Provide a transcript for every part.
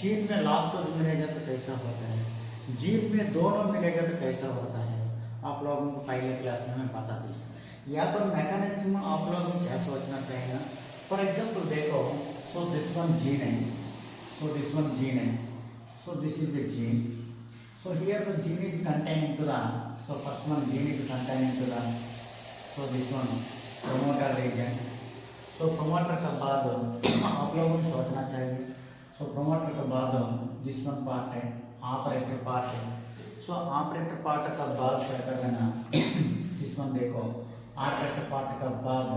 Gene में lactose मिलेगा तो कैसा होता है, जीन में दोनों मिलेगा तो कैसा होता है, आप लोगों को पहले क्लास में मैं बता दी। यहाँ पर मैकेनिज्म आप लोगों को क्या सोचना चाहिए। फॉर एग्जाम्पल देखो, सो दिस वन जीन है, सो दिस वन जीन है, so this is A gene, so here the gene is containing two the, so first one gene is containing two the, so this one promoter region. So promoter का बाद आप लोगों को सोचना चाहिए, सो promoter का बाद दिस वन पार्ट है, ऑपरेटर पार्ट है। सो ऑपरेटर पार्ट का बाद क्या कर लेना, दिस वन देखो, ऑपरेटर पार्ट का बाद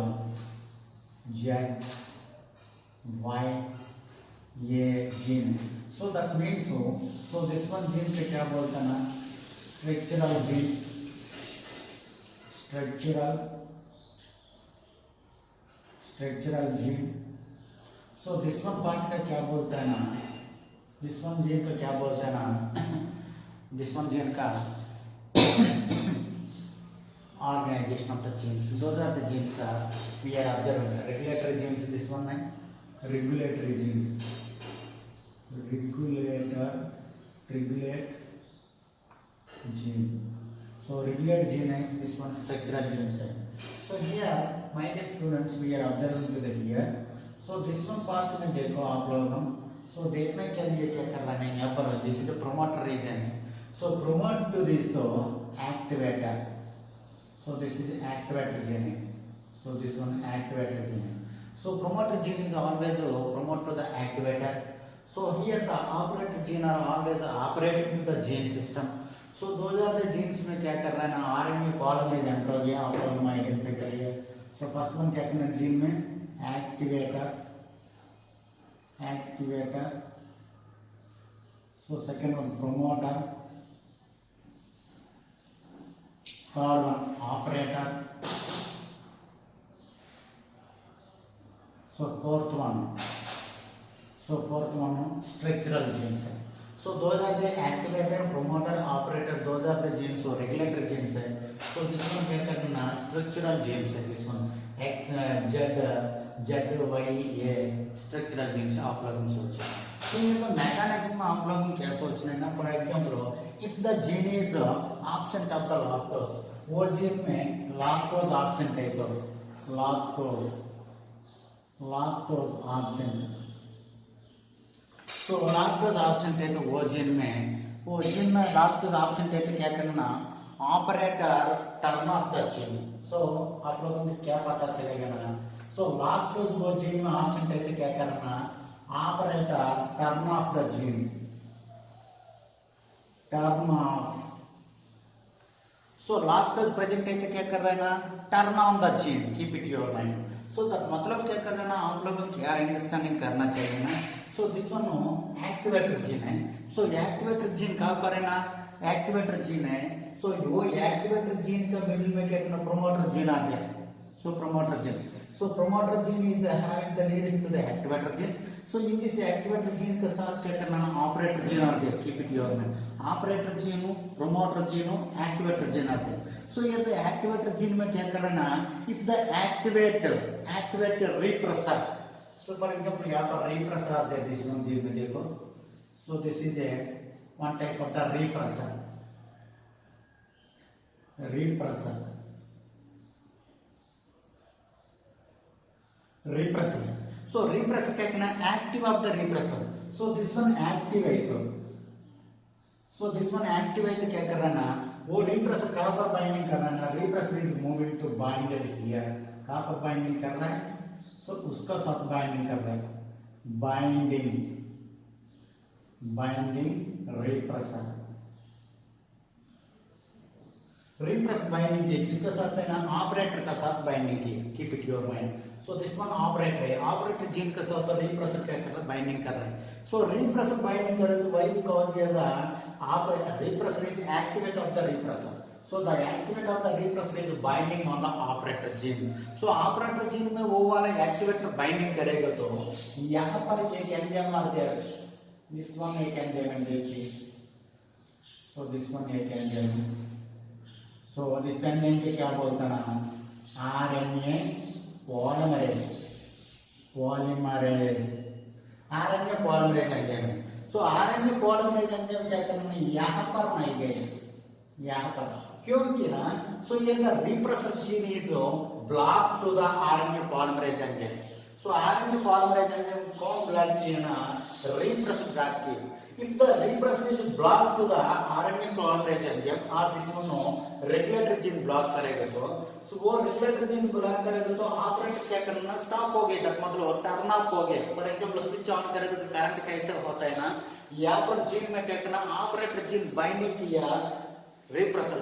जेड वाई ये जीन है। So that means so this one gene पे क्या बोलता ना, structural gene, structural gene. So this one part का क्या बोलता है ना, दिस वन जीन का क्या बोलता है ना, दिस वन जीन का organization of the genes. Those are the genes we are observing. Regulatory genes, this one है regulatory genes, regulate gene. So regulate gene है, this one structural genes है. So here my dear students we are observing to the here. So this one part में देखो आप लोग, so देखने के लिए क्या कर रहे हैं यहाँ पर, this is the promoter region. So promote to this activator. So this is activator gene. So this one activator gene. So promoter gene is always promote to the activator. So here the operator gene are always operating to the gene system. So those are the genes में क्या कर रहा है ना, RNA polymerase enter हो गया, आप लोग में आइडेंटिफाई करिए। So first one क्या करना जीन में activator, So second one promoter, third one operator, so fourth one structural genes. So those are the activator, promoter, operator, those are the genes, so regulatory genes है। So this one क्या करना, structural genes है, this one X Z Y ये structural genes है, आप लोगों ने सोचा। तो ये तो मैकेनिज्म आप लोगों को क्या सोचना है ना, for example if the gene is absent of the lactose, वो जीन में lactose absent है तो lactose absent, तो lactose absent है तो वो जीन में lactose absent है तो क्या करना, operator turn off the gene. So आप लोगों को क्या पता चलेगा ना, सो lactose वो जीन में absent है तो क्या करना, operator turn off the gene, turn off. So lactose present है तो क्या कर रहा है ना, turn on the gene, keep it your mind. So that मतलब क्या कर रहा है ना, आप लोगों को क्या अंडरस्टैंडिंग करना चाहिए ना। सो दिस वन एक्टिवेटर जीन है। सो एक्टिवेटर जीन कहाँ पर है ना, एक्टिवेटर जीन है। सो वो एक्टिवेटर जीन का मिडिल में क्या करना, प्रोमोटर जीन आ गया। So promoter gene, so promoter gene is having the nearest to the activator gene. So in this activator gene के साथ क्या करना है, operator gene आ गया, keep it your mind, operator gene हो, promoter gene हो, activator gene आते हैं। So ये तो activator gene में क्या करना है, if the activator repressor, so for example यहाँ पर repressor आते हैं this one gene में देखो, so this is a one type of the repressor, repressor. So repressor क्या करना है, active of the repressor. So this one activate, so this one activate क्या कर रहा है ना, वो repressor कहाँ पर बाइंडिंग कर रहा है ना, repressor is moving to binded here, कहाँ पर बाइंडिंग कर रहा है, so उसका साथ बाइंडिंग कर रहा है, बाइंडिंग repressor, repressor बाइंडिंग की किसका साथ है ना, ऑपरेटर का साथ बाइंडिंग की, keep it your mind. So this one operator है, ऑपरेटर जीन के साथ repressor क्या कर रहा है, बाइंडिंग कर रहा है। सो repressor बाइंडिंग कर रहा है तो व्हाई, बिकॉज़ ये the repressor is activate of the repressor. So the activate of the repressor is binding on the operator gene. So operator gene में वो वाला activator binding करेगा तो यहाँ पर एक एंजाइम आ गया, this one एक एंजाइम है देखिए, so this one एक एंजाइम, so this एंजाइम के क्या बोलता है ना, RNA polymerase, RNA polymerase enzyme है। सो आरएनए पॉलीमरेज एंजाइम क्या करना है, यहाँ पर नहीं गए, यहाँ पर, क्योंकि ना सो ये repressor gene is block to the RNA polymerase enzyme. So RNA polymerase enzyme कौन ब्लॉक किया ना, रिप्रेसर ब्लॉक किया। If the repressor is blocked to the RNA polymerase enzyme or this one regulator gene block करेगा तो वो regulator gene block करेगा तो operator क्या करना, स्टॉप हो गया, मतलब टर्न ऑफ हो गया। फॉर एग्जाम्पल स्विच ऑन करेगा तो करंट कैसे होता है ना, यहाँ पर जीन में क्या करना, ऑपरेटर जीन बाइंडिंग किया, रिप्रेसर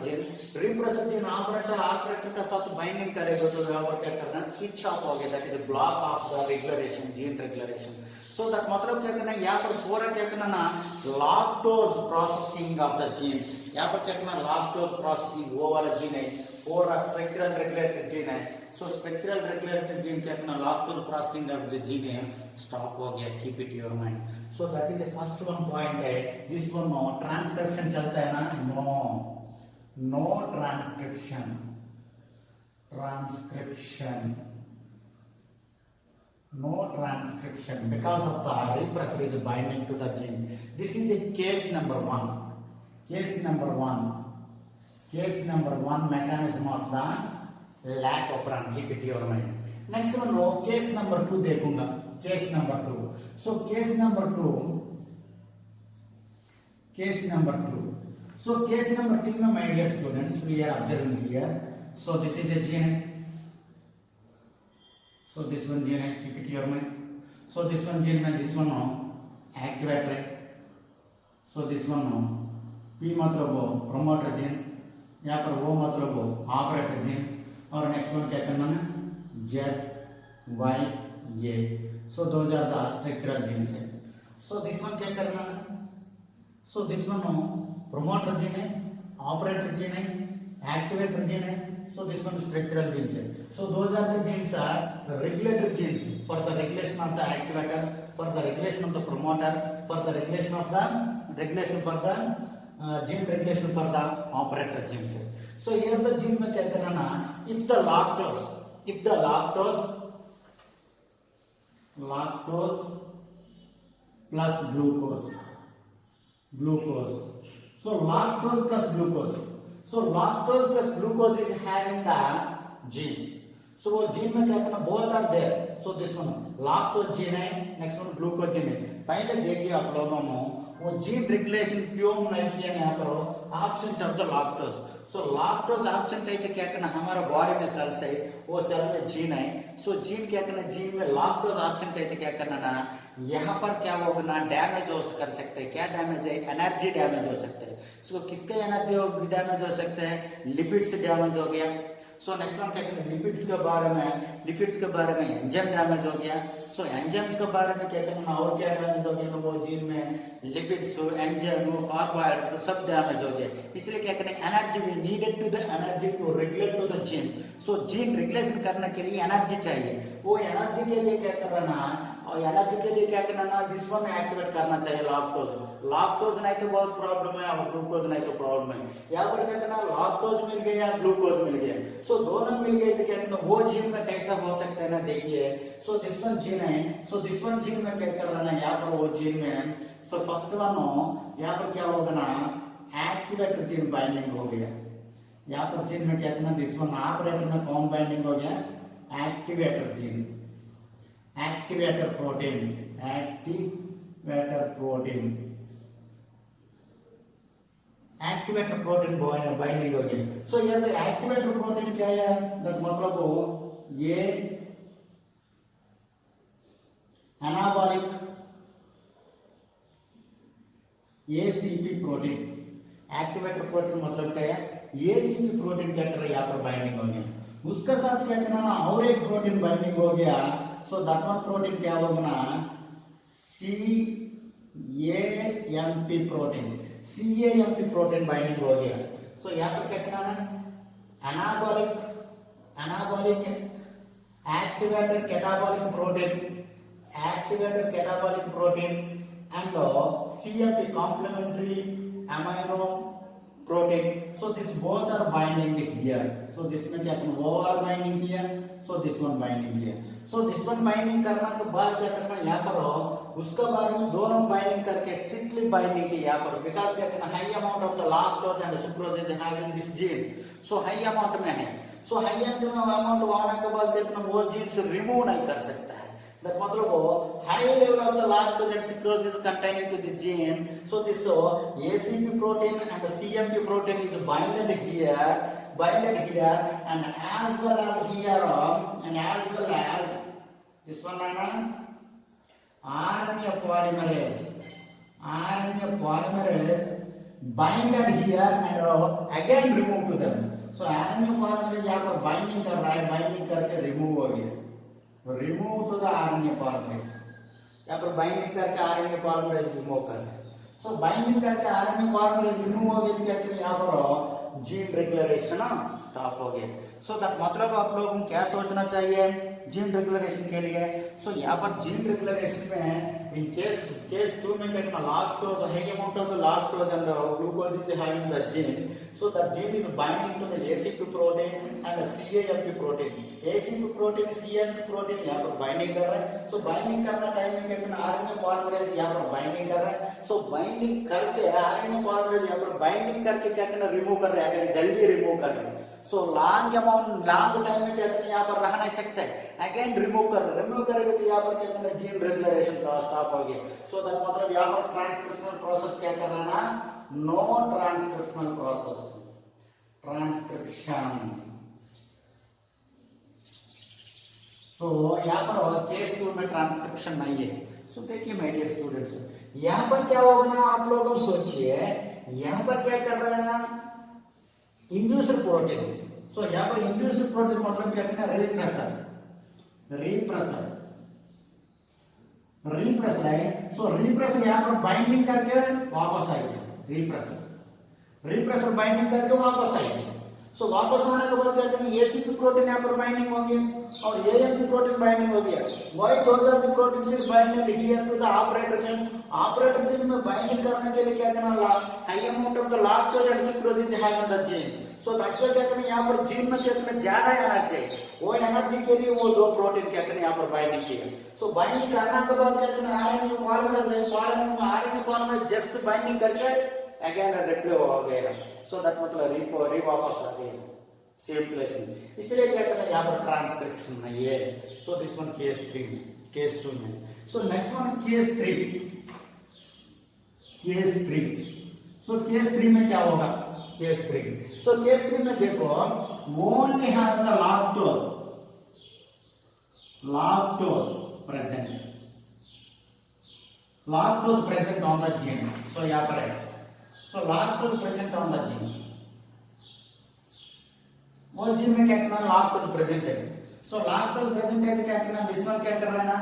जीन ऑपरेटर का साथ बाइंडिंग करेगा तो यहाँ पर क्या करना, स्विच ऑफ हो गया, that is block of the regulation, gene regulation. So that मतलब क्या करना है, यहाँ पर पूरा क्या करना ना, lactose processing of the gene, यहाँ पर क्या करना, लैक्टोज प्रोसेसिंग, वो वाला जीन है, पूरा स्ट्रक्चरल रेगुलेटर जीन है। सो स्ट्रक्चरल रेगुलेटर जीन क्या करना, lactose processing of the gene है, स्टॉप हो गया, keep it your mind. So that is the first one point है। दिस वन नो ट्रांसक्रिप्शन चलता है ना, no transcription, no transcription because of the repressor is binding to the gene. This is a case number one. Case number one mechanism of the lack of operon. Keep it in your mind. Next one, no, case number two देखूंगा. Case number two. So case number two. So case number two, my dear students, we are observing here. So this is a gene. So this one gene है, keep it your mind. So this one gene में this one activator है. So this one P मतलब वो promoter gene, यहाँ पर वो मतलब वो operator gene, और next one क्या करना है, Z Y A. So those are the structural genes है. So this one क्या करना है, so this one promoter gene है, operator gene है, activator gene है. So this one structural genes है. So those are the genes are regulator genes for the regulation of the activator, for the regulation of the promoter, for the regulation of the gene regulation for the operator genes. So here the gene में क्या करना ना, if the lactose plus glucose. So lactose plus glucose. So lactose plus glucose is having the gene. So वो जीन में क्या करना, both are there. So this one lactose gene है, next one glucose gene है. पहले देखिए आप लोगों को वो जीन रेगुलेशन क्यों नहीं किया यहाँ पर, absent of the lactose. So lactose absent है तो क्या करना, हमारा बॉडी में सेल्स है, वो सेल में जीन है. So जीन क्या करना, जीन में lactose absent है तो क्या करना ना, यहाँ पर क्या होगा ना, डैमेज हो कर सकते हैं. क्या डैमेज है, एनर्जी डैमेज हो सकते हैं. सो किसके एनर्जी डैमेज हो सकते हैं, लिपिड्स डैमेज हो गया. सो नेक्स्ट वन क्या कहते हैं, लिपिड्स के बारे में एंजाइम डैमेज हो गया. सो एंजाइम्स के बारे में क्या करना, और क्या डैमेज हो गया, तो वो जीन में लिपिड्स, एंजाइम, कार्बोहाइड्रेट तो सब डैमेज हो गया. इसलिए क्या करें, energy we needed to the energy to regulate to the gene. So gene regulation करने के लिए एनर्जी चाहिए. वो एनर्जी के लिए क्या करना, और एनर्जी के लिए क्या करना ना, दिस वन एक्टिवेट करना चाहिए, लैक्टोज नहीं तो बहुत प्रॉब्लम है, और ग्लूकोज नहीं तो प्रॉब्लम है. यहाँ पर क्या करना, लैक्टोज मिल गया, ग्लूकोज मिल गया. सो दोनों मिल गए तो क्या करना, वो जीन में कैसा हो सकता है ना, देखिए. सो दिस वन जीन है, सो दिस वन जीन में क्या कर रहा है, यहाँ पर वो जीन में. सो फर्स्ट वन यहाँ पर क्या होगा ना, एक्टिवेटर जीन बाइंडिंग हो गया. यहाँ पर जीन में क्या करना, दिस वन ऑपरेटर में कौन बाइंडिंग हो गया, activator gene, activator protein binding हो गई. सो ये एक्टिवेटर प्रोटीन क्या है, मतलब वो ये anabolic ACP protein. Activator protein मतलब क्या है, एसीपी प्रोटीन क्या कर रहा है, यहाँ पर बाइंडिंग हो गया. उसके साथ क्या करना ना, और एक प्रोटीन बाइंडिंग हो गया. सो दैट वन प्रोटीन क्या होगा ना, CAMP प्रोटीन बाइंडिंग हो गया. सो यहाँ पर क्या करना है, anabolic activator catabolic protein and CMP complementary amino protein. So this both are binding here. So this में क्या करना, वो वाला बाइंडिंग किया, सो दिस वन बाइंडिंग किया. सो दिस वन बाइंडिंग करना के बाद क्या करना, यहाँ पर उसके बारे में दोनों बाइंडिंग करके स्ट्रिक्ट loosely binding के यहाँ पर because क्या कहना high amount of the lactose and sucrose is having this gene, so high amount में है, so high amount होने के बाद क्या कहना वो जीन से रिमूव नहीं कर सकता है, that मतलब वो high level of the lactose and sucrose is containing to the gene, so this ACP protein and the CMP protein is binded here and as well as here and as well as this one RNA polymerase binded here and again remove to them. So RNA polymerase यहाँ पर binding कर रहा है, binding करके remove हो गया, remove to the RNA polymerase, यहाँ पर binding करके RNA polymerase remove कर रहा है. So binding करके RNA polymerase remove हो गया, क्या करें यहाँ पर जीन रेगुलरेशन स्टॉप हो गया. सो दैट मतलब आप लोगों को क्या सोचना चाहिए जीन रेगुलरेशन के लिए. सो यहाँ पर जीन रेगुलरेशन में इन केस 2 में कहना lactose high amount of the lactose and glucose is having the gene, so that gene is binding to the ACP protein and CAMP protein. ACP protein CAMP protein यहाँ पर binding कर रहा है. So binding करना time में क्या कहना RNA polymerase यहाँ पर binding कर रहा है. So binding करके RNA polymerase यहाँ पर binding करके क्या कहना remove कर रहा है, जल्दी रिमूव कर रहे हैं. सो लॉन्ग टाइम में क्या कहते हैं यहाँ पर रह नहीं सकते, अगेन रिमूव करेंगे तो यहाँ पर क्या कहते हैं जीन रेगुलरेशन स्टॉप हो गया. सो दैट मतलब यहाँ पर ट्रांसक्रिप्शनल प्रोसेस क्या कर रहा है ना, नो ट्रांसक्रिप्शनल प्रोसेस, ट्रांसक्रिप्शन. सो यहाँ पर केस 2 में ट्रांसक्रिप्शन नहीं है. सो देखिए माय डियर स्टूडेंट्स, यहाँ पर क्या होगा ना, आप लोग सोचिए यहाँ पर क्या कर रहे हैं ना, इंड्यूसर प्रोटीन. सो यहाँ पर इंड्यूसर प्रोटीन मतलब क्या कहना रिप्रेसर है. सो रिप्रेसर यहाँ पर बाइंडिंग करके वापस आएगा, रिप्रेसर बाइंडिंग करके वापस आएगा. सो वापस आने के बाद क्या करेंगे एसीपी प्रोटीन यहाँ पर बाइंडिंग होगी और एएमपी प्रोटीन बाइंडिंग हो गया. Why those are the protein is binding here to the operator gene में बाइंडिंग करने के लिए क्या करना, high amount of the lactose and sucrose is having the gene. So that's why क्या करना यहाँ पर जीन में क्या करना ज्यादा एनर्जी है, वो एनर्जी के लिए वो दो प्रोटीन क्या करना यहाँ पर बाइंडिंग किया. सो बाइंडिंग करने के बाद क्या करना आरएनए पॉलीमरेज जस्ट बाइंडिंग करके अगेन रिप्ले हो गया. सो दैट मतलब वापस आ गए सेम प्लेस में, इसलिए क्या करना यहाँ पर ट्रांसक्रिप्शन नहीं है. सो दिस वन केस 2 में. सो next one case 3. So case 3 में क्या होगा, केस 3 में देखो only have the lactose present on the gene. सो यहाँ पर है, so lactose present on the gene, वो जीन में क्या करना lactose present है. so lactose present है तो क्या करना, दिस वन क्या कर रहा है ना,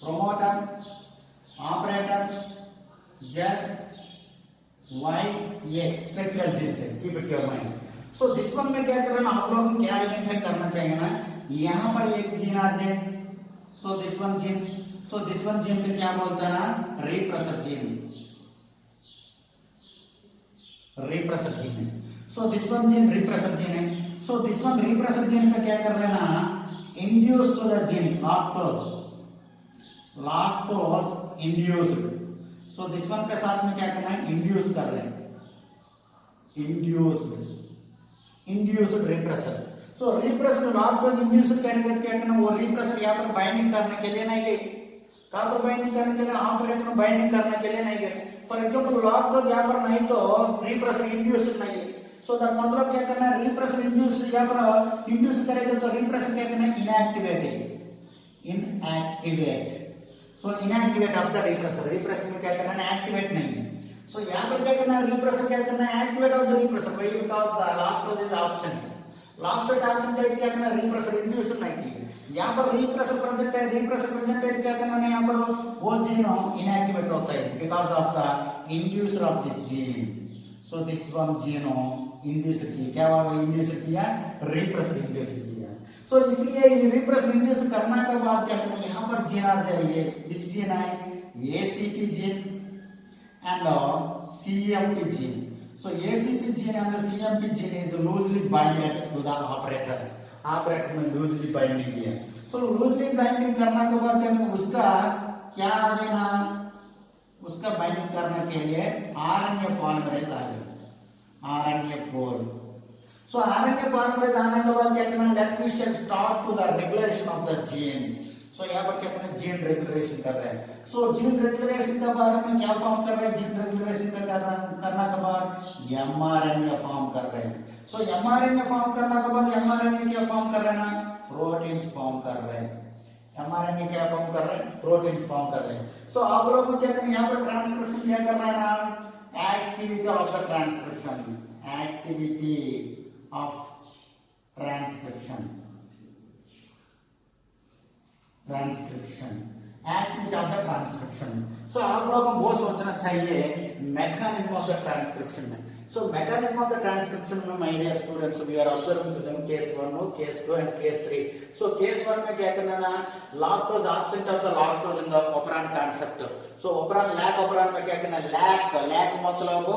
promoter operator ZYA structural gene से, keep it your mind. So this one में क्या करना, आप लोगों को क्या आइडेंटिफाई करना चाहिए ना, यहाँ पर एक जीन आते हैं. So this one gene, so this one gene को क्या बोलता है ना, रिप्रेसर जीन है. So this one gene repressor gene है. So this one repressor gene का क्या कर रहे हैं ना, induce to the gene lactose induced. So this one के साथ में क्या करना है, इंड्यूस कर रहे हैं, इंड्यूस्ड रिप्रेसर. सो रिप्रेसर लैक्टोज इंड्यूस्ड करने का क्या करना, वो रिप्रेसर यहाँ पर बाइंडिंग करने के लिए नहीं गए, कहाँ पर बाइंडिंग करने के लिए, ऑपरेटर में बाइंडिंग करने के लिए नहीं गए. फॉर एग्जाम्पल लैक्टोज यहाँ पर नहीं तो रिप्रेसर इंड्यूस्ड नहीं है. सो दैट मतलब क्या करना है, रिप्रेसर इंड्यूस्ड यहाँ पर इंड्यूस करेगा तो रिप्रेसर क्या करना है, inactivate. So inactivate of the repressor में क्या करना है, एक्टिवेट नहीं है. सो यहाँ पर क्या करना है, रिप्रेसर क्या करना है, एक्टिवेट ऑफ द रिप्रेसर. वही because the lactose is option, lactose option का क्या करना है, रिप्रेसर इंड्यूस नहीं किया. यहाँ पर रिप्रेसर प्रेजेंट है क्या करना है, यहाँ पर वो जीन इनएक्टिवेट होता है because of the inducer of this gene. So this one gene induce किया, क्या हुआ, इंड्यूस किया, रिप्रेसर इंड्यूस किया. सो इसलिए ये रिप्रेसर इंड्यूस करने के बाद क्या करना है, यहाँ पर जीन आते हैं, ये विच जीन है, ACP gene and CMP gene. So ACP gene and the CMP gene is loosely binded to the operator. Operator में लूजली बाइंडिंग किया. सो लूजली बाइंडिंग करने के बाद उसका क्या देना, इसका बाइंडिंग करने के लिए आरएनए पॉलीमरेज आ गई, RNA pol. So RNA polymerase आने के बाद क्या करना, let me shall start to the regulation of the gene. So यहाँ पर क्या करना, जीन रेगुलेशन कर रहे हैं। सो जीन रेगुलेशन के बारे में क्या फॉर्म कर रहे हैं, जीन रेगुलेशन में करना के बाद एमआरएनए फॉर्म कर रहे हैं। सो एमआरएनए फॉर्म करने के बाद एमआरएनए क्या फॉर्म कर रहे हैं ना, प्रोटीन्स फॉर्म कर रहे हैं। एमआरएनए क्या फॉर्म कर रहे हैं, प्रोटीन्स फॉर्म कर रहे हैं। सो आप लोगों को क्या करना, यहाँ पर ट्रांसक्रिप्शन क्या कर रहा है ना, activity of the transcription, activity of transcription, transcription, activity of the transcription. So आप लोगों को वो सोचना चाहिए मैकेनिज्म ऑफ द ट्रांसक्रिप्शन में। So mechanism of the transcription में my dear students we are observing to them case 1, case 2 and case 3. So case 1 में क्या करना ना, lactose absent of the lactose in the operand concept. So operand lack operand में क्या करना, lack मतलब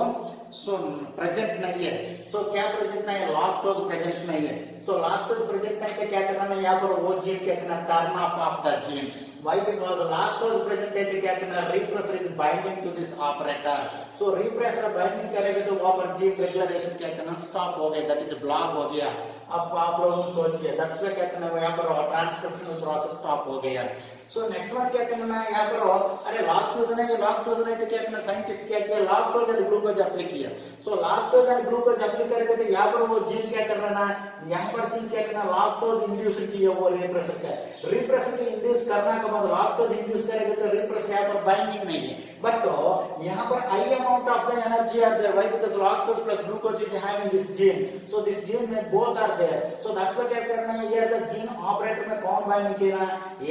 so present नहीं है। So क्या present नहीं है, lactose present नहीं है। So lactose present नहीं है, क्या करना ना, यहाँ पर वो gene क्या करना, turn off the gene. Why? Because lactose present है तो क्या करना, repressor is binding to this operator. So repressor binding करेगा तो वहाँ पर जीन रेगुलेशन क्या करना, स्टॉप हो गया, दैट इज ब्लॉक हो गया। अब आप लोग सोचिए दैट्स व्हाई क्या करना है, यहाँ पर ट्रांसक्रिप्शनल प्रोसेस स्टॉप हो गया। सो नेक्स्ट वन क्या करना है, यहाँ पर अरे लैक्टोज नहीं है, लैक्टोज नहीं तो क्या करना, साइंटिस्ट क्या किया, लैक्टोज एंड ग्लूकोज अप्लाई किया। सो लैक्टोज एंड ग्लूकोज अप्लाई करेगा तो यहाँ पर वो जीन क्या कर रहा है, यहाँ पर जीन क्या करना, लैक्टोज इंड्यूस किया वो रिप्रेसर का, रिप्रेसर के इंड्यूस करने के बाद लैक्टोज इंड्यूस करेगा तो रिप्रेसर यहाँ पर बाइंडिंग नहीं है, बट यहाँ पर high amount of the energy are there. Why? Because lactose plus glucose is having this gene. So this gene में both are there. So that's why क्या करना है, हियर द जीन ऑपरेटर में कौन बाइंडिंग किया,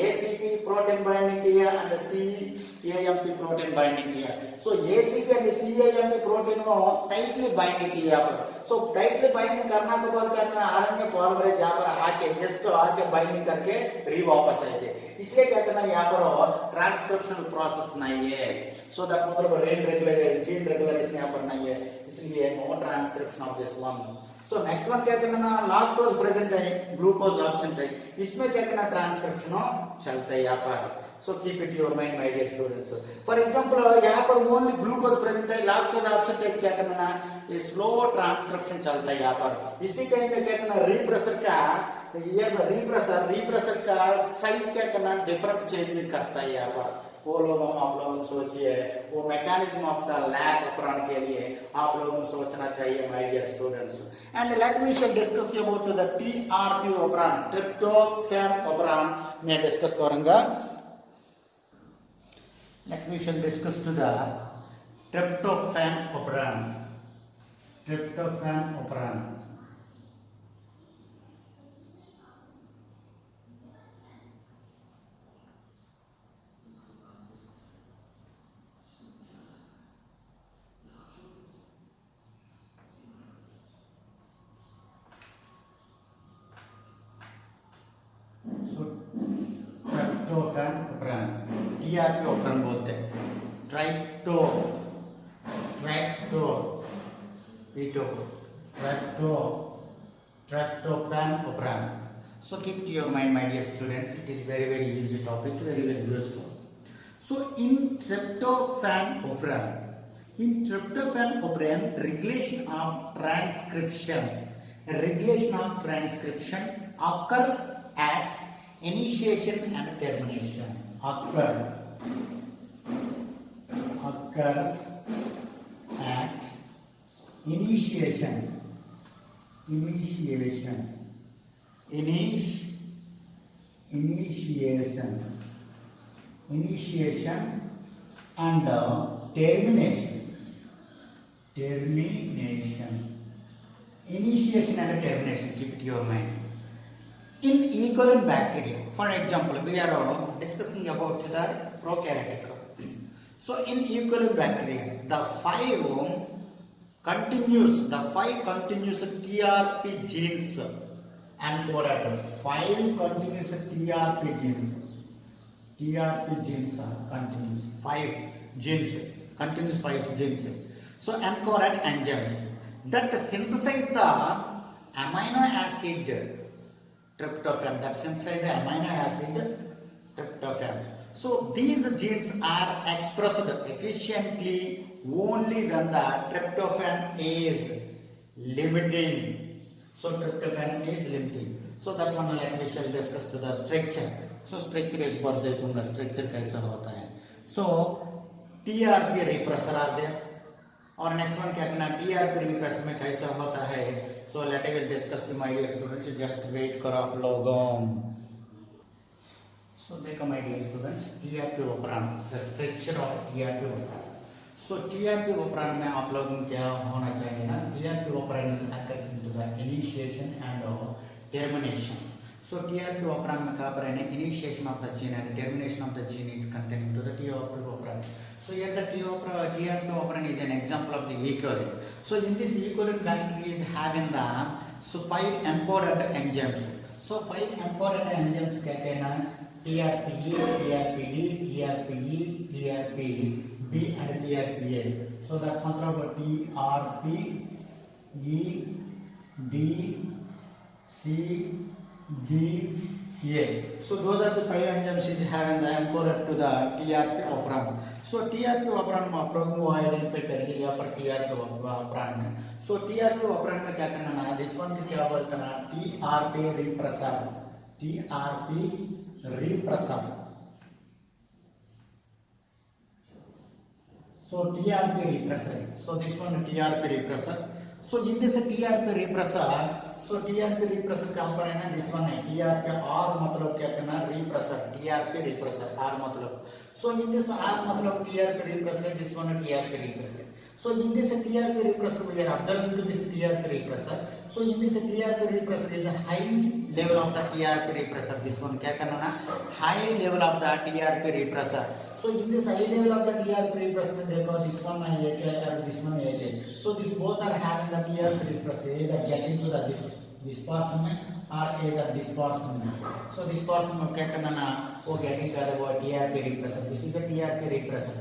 ACP protein binding किया and सीएएमपी protein binding किया। सो ACP and सीएएमपी protein को टाइटली बाइंडिंग किया पर। सो टाइटली बाइंडिंग करना के बाद क्या करना, आरएनए पॉलीमरेज यहाँ पर आके जस्ट आके बाइंडिंग करके वापस आए थे। इसलिए क्या करना, यहाँ पर ट्रांसक्रिप्शनल प्रोसेस नहीं है। सो दैट मतलब जीन रेगुलेशन यहाँ पर नहीं है, इसलिए no transcription of this one. So next one क्या करना, लैक्टोज प्रेजेंट है, ग्लूकोज एब्सेंट है, इसमें क्या करना, ट्रांसक्रिप्शन चलता है यहाँ पर। So keep it your mind my dear students. For example यहाँ पर ओनली ग्लूकोज प्रेजेंट है, लैक्टोज एब्सेंट है, क्या करना, ये स्लो ट्रांसक्रिप्शन चलता है यहाँ पर। इसी टाइम में क्या करना, रिप्रेसर का ये रिप्रेसर का साइज क्या करना, डिफरेंट चेंज करता है यहाँ पर। वो लोग आप लोगों सोचिए, वो mechanism of the lac operon के लिए आप लोगों को सोचना चाहिए my dear students. And let me shall discuss about the TRP operon, tryptophan operon मैं डिस्कस करूंगा। Let me shall discuss to the tryptophan operon, tryptophan operon. Tryptophan operon, TRP operon बोलते हैं। Tryptophan operon. So keep to your mind, my dear students, it is very easy topic, very useful. So in tryptophan operand, regulation of transcription occur at initiation and termination. Occurs at initiation and termination. Initiation and termination, keep it in your mind. In E. coli bacteria, for example, we are discussing about the prokaryotic. So in E. coli bacteria, the five continuous TRP genes encoded. 5 continuous TRP genes are continuous. 5 genes, continuous 5 genes. So encoded enzymes that synthesize the amino acid tryptophan. So these genes are expressed efficiently only when the tryptophan is limiting. So tryptophan is limiting. So that one like we shall discuss to the structure. So structure एक बार देखूंगा structure कैसा होता है. So TRP repressor are there. और next one क्या करना TRP repressor में कैसा होता है. So let I will discuss my dear students. Just wait करो आप लोगों. So देखो my dear students TRP operon, the structure of TRP operon. So TRP operon में आप लोगों को क्या होना चाहिए ना. TRP operon is occurs into the initiation and termination. So TRP operon में क्या पर है initiation of the gene and termination of the gene is contained into the TRP operon. So here the TRP operon is an example of the E. coli. So in this E. coli bacteria is having the 5 important enzymes. So 5 important enzymes क्या कहना TRPE, TRPD, TRPE, TRPB and TRPA. So that मतलब TRP, E, D, C, G, A. So those are the 5 enzymes is having the encoded to the TRP operon. So TRP operon में आप लोगों को identify करिए यहाँ पर TRP operon में. So TRP operon में क्या करना है this one की क्या बोलते हैं TRP repressor. TRP repressor. So TRP repressor. So this one TRP repressor. So in this TRP repressor, so TRP repressor कहाँ पर है ना this one है TRP R मतलब क्या करना repressor TRP repressor R मतलब. So in this R मतलब TRP repressor this one है TRP repressor. So in this TRP repressor we are observing to this TRP repressor. So in this TRP repressor is a high level of the TRP repressor. This one क्या करना ना high level of the TRP repressor. So in this high level of the TRP repressor देखो this one है ये क्या है this one है ये. So this both are having the TRP repressor either getting to the this portion में or either this portion में. So this portion में क्या करना ना वो getting कर वो TRP repressor. This is the TRP repressor.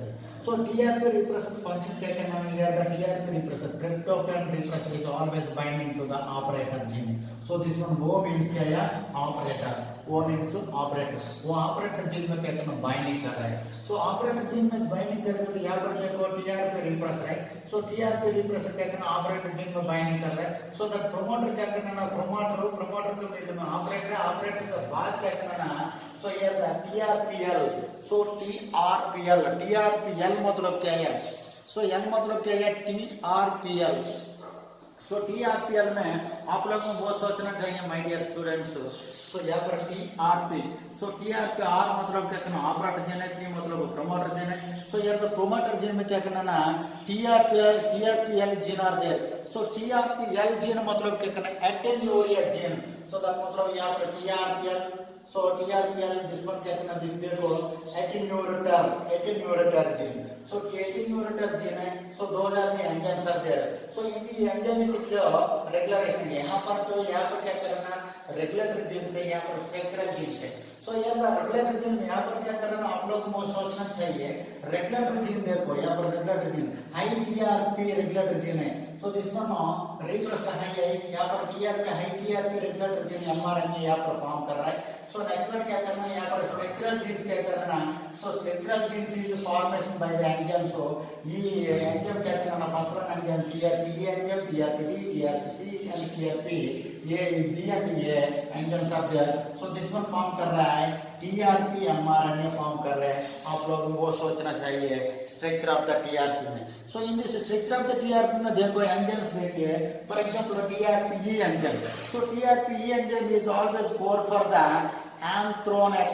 So TRP repressor function क्या करना है here the TRP repressor tryptophan repressor is always binding to the operator gene. So this one वो means क्या है operator. वो means operator. वो operator gene में क्या करना binding कर रहा है. So operator gene में binding करके तो यहाँ पर देखो TRP repressor है. So TRP repressor क्या करना operator gene में binding कर रहा है. So the promoter क्या करना ना promoter के मिडिल में operator के बाद क्या करना ना so here the TRPL. So TRPL मतलब क्या है so N मतलब क्या है TRPL. So TRPL में आप लोगों को बहुत सोचना चाहिए my dear students. So यहाँ पर TRP. So TRP R मतलब क्या करना ऑपरेटर जीन है P मतलब प्रमोटर जीन है. So यहाँ पर प्रमोटर जीन में क्या करना ना TRPL gene are there. So TRPL gene मतलब क्या करना एटेन्यूरिया जीन. So that मतलब यहाँ पर TRPL. So TRPL this one क्या करना this देखो attenuator gene. So attenuator gene है. So 2000 में enzymes are there. So in the enzymatic regulation यहाँ पर तो यहाँ पर क्या करना regulator gene से यहाँ पर structural gene से. So यहाँ पर regulator gene में यहाँ पर क्या करना आप लोग को सोचना चाहिए regulator gene देखो यहाँ पर regulator gene high TRP regulator gene है. So this one repressor है यहाँ पर TRP high TRP regulator gene mRNA यहाँ पर फॉर्म कर रहा है. So next one क्या करना है यहाँ पर structural genes क्या करना. So structural genes is formation by the enzyme. So ये enzyme क्या करना first one enzyme TRPE enzyme TRPD TRPC and TRP ये D and ये enzymes are there. So this one form कर रहा है TRP mRNA फॉर्म कर रहे हैं. आप लोगों को सोचना चाहिए structure of the TRP में. So in this structure of the TRP में देखो enzymes देखिए for example TRPE enzyme. So TRPE enzyme is always code for the anthronal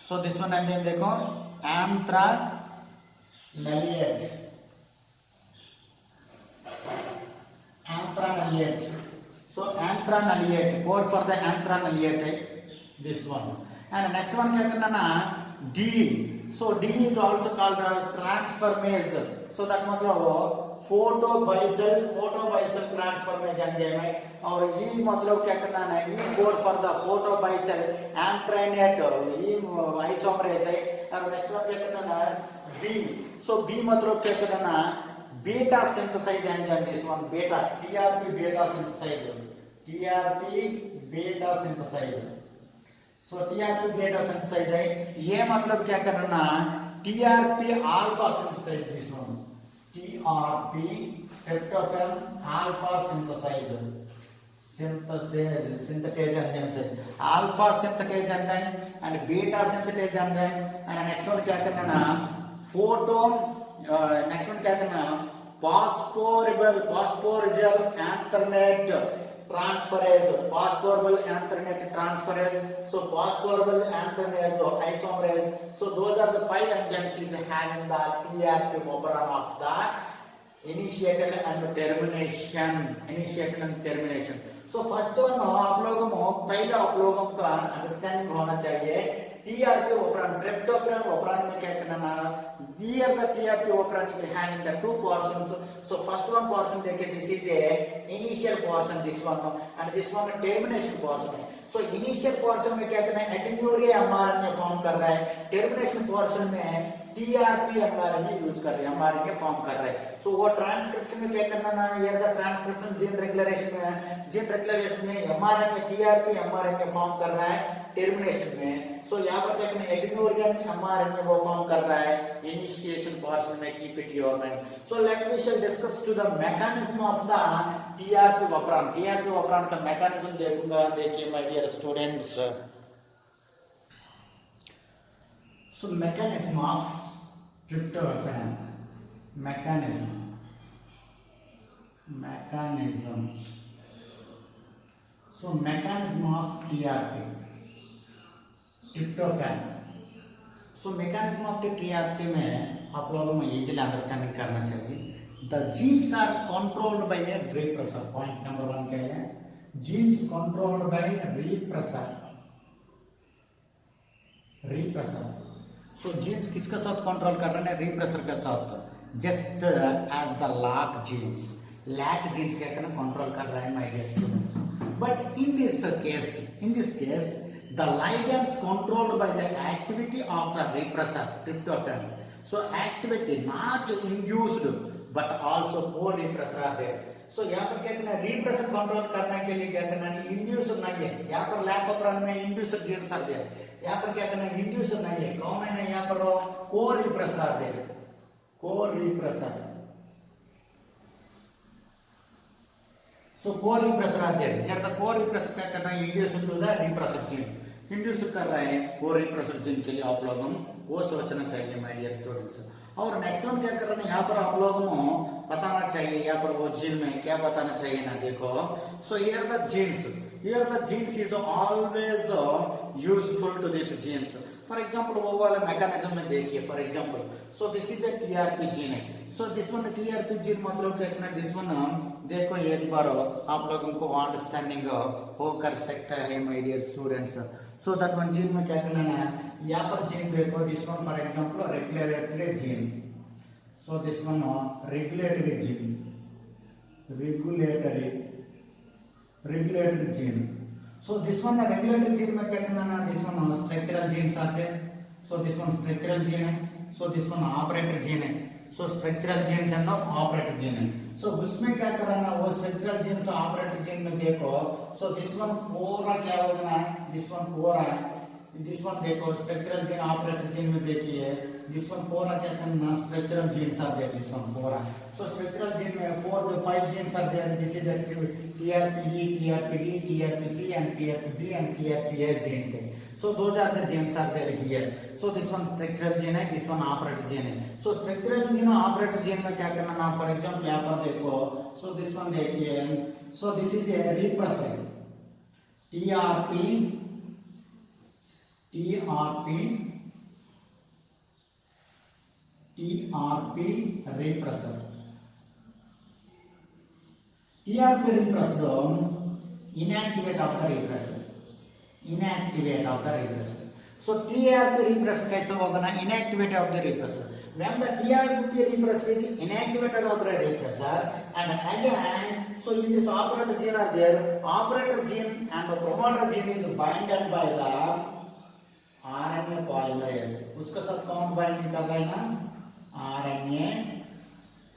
so this one enzyme देखो antraniliate. So antraniliate code for the antraniliate this one. And next one क्या करना ना D. So D is also called as transferase. So that मतलब photobicyl transferase enzyme है. और E मतलब क्या करना ना E code for the photobicyl anthranate E isomerase है. और next one क्या करना ना B. So B मतलब क्या करना ना beta synthesize enzyme, this one beta, TRP beta synthesize, TRP beta synthesize. So TRP beta synthesize है, ये मतलब क्या करना, TRP alpha synthesize, this one TRP tryptophan alpha synthesize, synthetase enzyme से alpha synthetase enzyme and beta synthetase enzyme. and next one क्या करना ना, next one क्या करना, phosphoryl anthrate transferase, phosphoryl anthrate transferase. So phosphoryl anthrate isomerase. So those are the 5 enzymes is having the TRP operon of the initiated and termination. So first one आप लोगों को पहले आप लोगों का अंडरस्टैंडिंग होना चाहिए TRP operon, tryptophan operon में क्या करना ना, here the TRP operon is having the 2 portions. So first one portion देखिए, this is a initial portion, this one, and this one termination portion है. So initial portion में क्या करना है, एटेन्यूरिया mRNA फॉर्म कर रहा है, termination portion में TRP mRNA यूज कर रहे हैं, mRNA फॉर्म कर रहे हैं. So वो ट्रांसक्रिप्शन में क्या करना ना, ये द ट्रांसक्रिप्शन जीन रेगुलेशन में है, जीन रेगुलेशन में mRNA TRP mRNA फॉर्म कर रहा है टर्मिनेशन में. सो यहाँ पर क्या करना है, एटेन्यूरियन mRNA वो फॉर्म कर रहा है इनिशिएशन पोर्शन में. Keep it your mind. So let we shall discuss to the mechanism of the TRP operon. TRP operon का मैकेनिज्म देखूंगा. देखिए my dear students, so mechanism of tryptophan, mechanism. So mechanism of TRP, tryptophan. So mechanism of the TRP में आप लोगों को easily understanding करना चाहिए. The genes are controlled by a repressor. Point number 1 क्या है? Genes controlled by repressor. So genes किसके साथ कंट्रोल कर रहे हैं? रिप्रेसर के साथ. Just as the lac genes क्या करना, कंट्रोल कर रहे हैं my dear students. But in this case the ligands controlled by the activity of the repressor tryptophan. So activity not induced but also co-repressor are there. So यहाँ पर क्या करना है, रिप्रेसर कंट्रोल करने के लिए क्या करना है, इंड्यूसर नहीं है. यहाँ पर लैक ऑपरन में इंड्यूसर जीन्स आर देयर. यहाँ पर क्या करना है, इंड्यूसर नहीं है. कौन है ना, यहाँ पर co-repressor are there. Co-repressor. So co-repressor are there. Here the co-repressor क्या करना है, inducer to the repressor gene. Inducer कर रहा है को-रिप्रेसर जीन के लिए. आप लोगों को वो सोचना चाहिए माय डियर स्टूडेंट्स. और नेक्स्ट वन क्या कर रहे हैं, यहाँ पर आप लोगों को बताना चाहिए, यहाँ पर वो जीन में क्या बताना चाहिए ना, देखो. So here the genes is always useful to this genes. For example वो वाला मैकेनिज्म में देखिए. For example so this is a TRP gene है. So this one TRP gene मतलब क्या करना, दिस वन देखो एक बार आप लोगों को अंडरस्टैंडिंग हो कर सकता है my dear students. So that one gene में क्या करना है, यहाँ पर जीन देखो, this one for example regulatory gene. So this one regulatory gene. So this one regulatory gene में क्या करना ना, this one structural genes आते हैं. So this one structural gene है. So this one operator gene है. So structural genes and operator gene है. So उसमें क्या करना, वो structural genes और operator gene में देखो. So this one पूरा क्या होगा ना, this one पूरा है. This one देखो structural gene operator gene में देखिए. This one पूरा क्या करना, structural genes are there. This one पूरा. So structural gene में 5 genes are there. This is TRPE, TRPD, TRPC, and TRPB and TRPA genes. So those are the genes are there here. So this one structural gene है, this one operator gene है. So structural gene और operator gene में क्या करना ना, for example यहाँ पर देखो. So this one देखिए. So this is a repressor. TRP repressor. TRP repressor inactivate of the repressor. So TRP repressor कैसे होगा ना, inactivate of the repressor. When the TRP repressor is inactivated of the repressor, and again, so in this operator gene are there, operator gene and the promoter gene is binded by the RNA polymerase. उसका साथ कौन binding कर रहा है ना, RNA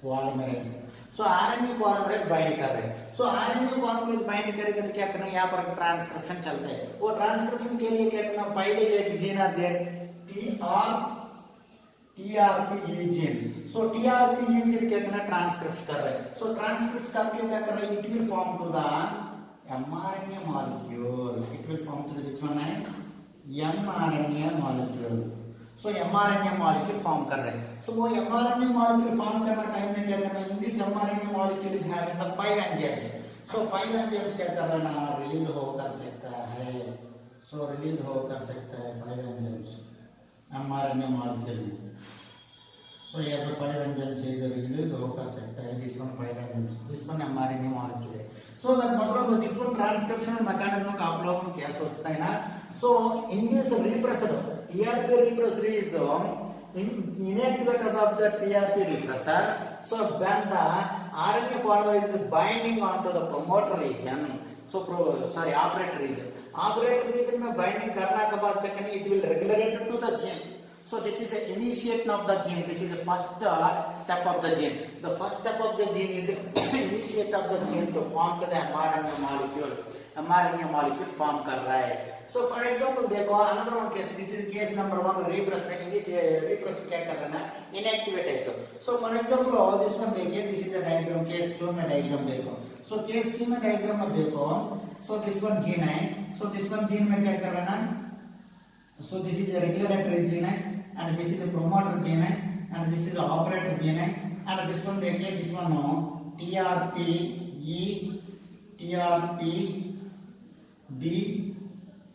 polymerase. सो RNA polymerase bind कर रहे हैं। सो आरएनए पॉलीमरेज बाइंड करेगा तो क्या करना है, यहाँ पर ट्रांसक्रिप्शन चलता है। वो ट्रांसक्रिप्शन के लिए क्या करना, पहले एक जीन आते हैं टीआरपी जीन। सो टीआरपी जीन क्या करना, ट्रांसक्रिप्ट कर रहे हैं। सो ट्रांसक्रिप्ट करके क्या कर रहे हैं, it will form to the mRNA molecule. It will form to the which one है, mRNA molecule. So mRNA molecule form कर रहे हैं। So वो mRNA molecule form करना टाइम में क्या करना है, in this mRNA molecule is having the 5 enzymes. So 5 enzymes क्या कर रहा है, रिलीज हो कर सकता है। So रिलीज हो कर सकता है 5 enzymes mRNA molecule में। So यहाँ पर 5 enzymes is रिलीज हो कर सकता है, this one 5 enzymes, this one mRNA molecule है। So that मतलब this one transcription mechanism का आप लोगों को क्या सोचता है ना। So in this repressor, TRP repressor is inactivated of the TRP repressor. So when the RNA polymer is binding onto the promoter region, so operator region, operator region में binding करना के बाद क्या करनी, it will regulate to the gene. So this is the initiation of the gene. This is the first step of the gene. The first step of the gene is initiate of the gene to form to the mRNA molecule. mRNA molecule form कर रहा है। So for example देखो another one case. This is case number 1 repressor. This repressor क्या कर रहा है, inactivate है तो। So for example this one देखिए, this is a diagram, case 2 में diagram देखो। So case 2 में diagram में देखो, so this one gene है। So this one gene में क्या कर रहा है, so this is a regulatory gene है, and this is a promoter gene है, and this is a operator gene है, and this one देखिए, this one TRPE, TRPD,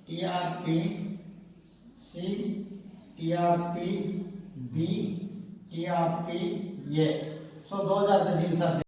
TRPC, TRPB, TRPA. So those are the genes are